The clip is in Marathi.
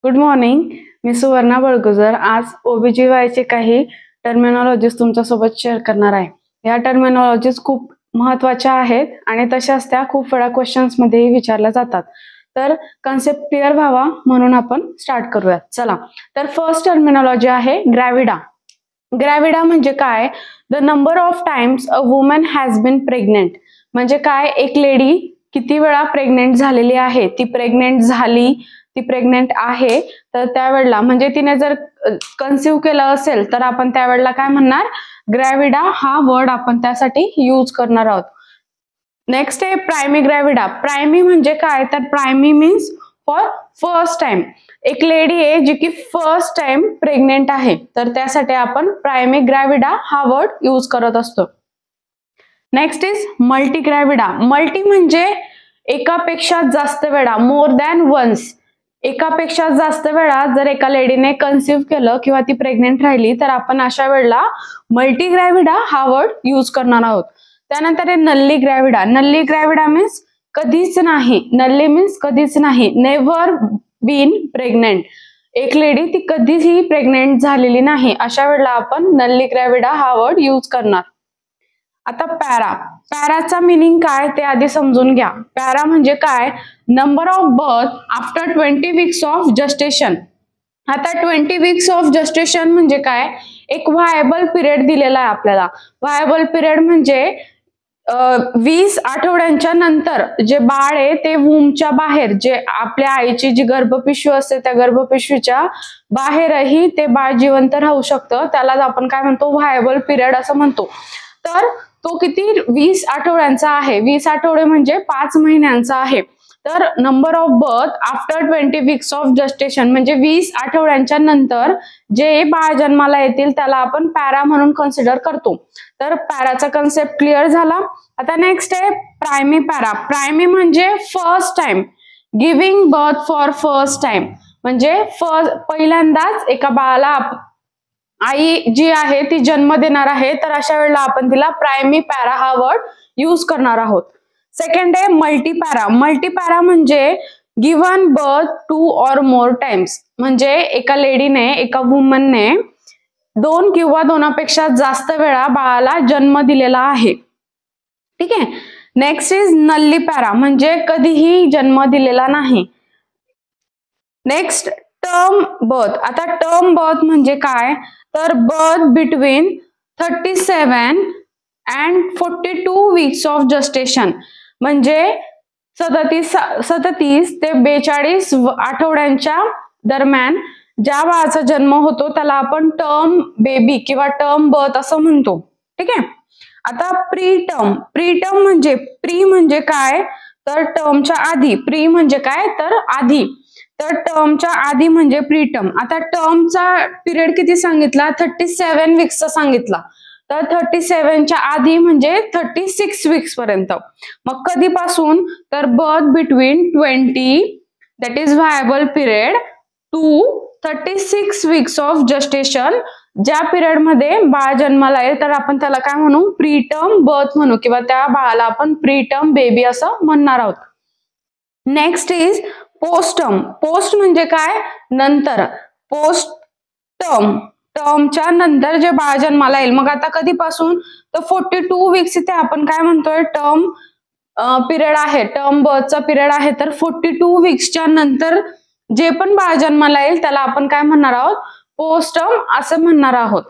Good morning. मी सुवर्णा बळगुजर. आज OBGYचे काही टर्मिनॉलॉजीज तुमच्यासोबत शेअर करणार आहे. या टर्मिनॉलॉजीज खूप महत्त्वाच्या आहेत आणि तशाच त्या खूप वेळा क्वेश्चन्स मध्येही विचारल्या जातात. तर कन्सेप्ट क्लिअर व्हावा म्हणून आपण स्टार्ट करूयात. चला, तर फर्स्ट टर्मिनॉलॉजी आहे ग्रॅव्हिडा. ग्रॅव्हिडा म्हणजे काय? The number of times a woman has been pregnant. म्हणजे काय? एक लेडी किती वेळा प्रेग्नेंट झालेली आहे, ती प्रेग्नेंट झाली, ती प्रेग्नेंट आहे, तर त्यावेळेला म्हणजे तिने जर कन्सिव्ह केलं असेल तर आपण त्यावेळेला काय म्हणणार? ग्रॅव्हिडा हा वर्ड आपण त्यासाठी यूज करणार आहोत. नेक्स्ट आहे प्रायमी ग्रॅव्हिडा. प्रायमी म्हणजे काय? तर प्रायमी मीन्स फॉर फर्स्ट टाइम. एक लेडी आहे जी की फर्स्ट टाइम प्रेग्नेंट आहे, तर त्यासाठी आपण प्रायमी ग्रॅव्हिडा हा वर्ड यूज करत असतो. Next is multigravida. Multi म्हणजे एकापेक्षा जास्त वेळा, मोर दॅन वन्स. एकापेक्षा जास्त वेळा जर एका लेडीने कन्सिव्ह केलं किंवा ती प्रेग्नेंट राहिली तर आपण अशा वेळेला मल्टी ग्रॅव्हिडा हा वर्ड यूज करणार आहोत. त्यानंतर आहे नल्ली ग्रॅव्हिडा. नल्ली ग्रॅव्हिडा मीन्स कधीच नाही. नल्ली मीन्स कधीच नाही, नेव्हर बीन प्रेग्नेंट. एक लेडी ती कधीही प्रेग्नेंट झालेली नाही, अशा वेळेला आपण नल्ली ग्रॅव्हिडा हा वर्ड यूज करणार. आता पॅरा. पॅराचा मिनिंग काय ते आधी समजून घ्या. पॅरा म्हणजे काय? Number of birth after 20 weeks of gestation. आता 20 वीक्स ऑफ जस्टेशन म्हणजे काय? एक व्हायबल पिरियड दिलेला आहे आपल्याला. व्हायबल पिरियड म्हणजे 20 आठवड्यांच्या नंतर जे बाळ आहे ते वूमच्या बाहेर, जे आपल्या आईची जी गर्भपिशवी असते त्या गर्भपिशवीच्या बाहेरही ते बाळ जिवंत राहू शकतं. त्यालाच आपण काय म्हणतो? व्हायबल पिरियड असं म्हणतो. तर तो किती? 20 आठवड्यांचा आहे. 20 आठवडे म्हणजे 5 महिन्यांचा आहे. तर number of birth after 20 weeks of gestation म्हणजे 20 आठवड्यांच्या नंतर जे बाळ जन्माला येतील त्याला आपण पॅरा म्हणून कन्सिडर करतो. तर पॅराचा कन्सेप्ट क्लिअर झाला. आता नेक्स्ट आहे प्रायमी पॅरा. प्रायमी म्हणजे first time, giving birth for first time. म्हणजे पहिल्यांदाच एका बाळाला आई जी आहे ती जन्म देणार आहे, तर अशा वेळेला आपण तिला प्रायमी पॅरा हा वर्ड यूज करणार आहोत. सेकंड आहे मल्टी पॅरा. मल्टी पॅरा म्हणजे given birth 2 or more times. म्हणजे एका लेडीने, एका वुमनने 2 किंवा 2पेक्षा जास्त वेळा बाळाला जन्म दिलेला आहे. ठीक आहे. नेक्स्ट इज नल्ली पॅरा म्हणजे कधीही जन्म दिलेला नाही. Next term birth. आता टर्म बर्थ म्हणजे काय? तर birth between 37 and 42 weeks of gestation. म्हणजे 37 ते 42 आठवड्यांच्या दरम्यान ज्या बाळाचा जन्म होतो त्याला आपण टर्म बेबी किंवा टर्म बर्थ असं म्हणतो. ठीक आहे. आता प्री टर्म. प्री टर्म म्हणजे प्री म्हणजे काय? तर टर्मच्या आधी. प्री म्हणजे काय? तर आधी. तर टर्मच्या आधी म्हणजे प्रीटर्म. आता टर्मचा पिरियड किती सांगितला? 37 वीक्सचा सांगितला. तर 37च्या आधी म्हणजे 36 वीक्स पर्यंत. मग कधीपासून? तर birth between 20 that is viable period to 36 weeks of gestation. ज्या पिरियड मध्ये बाळ जन्माला येईल तर आपण त्याला काय म्हणू? प्रीटर्म बर्थ म्हणू किंवा त्या बाळाला आपण प्रीटर्म बेबी असं म्हणणार आहोत. Next is पोस्टर्म. पोस्ट म्हणजे काय? नंतर. Post term. टर्मच्या नंतर जे बाळ जन्माला येईल. मग आता कधीपासून? तर 42 वीक्स इथे आपण काय म्हणतोय? टर्म पिरियड आहे, टर्म बर्थचा पिरियड आहे. तर 42 वीक्सच्या नंतर जे पण बाळ जन्माला येईल त्याला आपण काय म्हणणार आहोत? पोस्टर्म असं म्हणणार आहोत.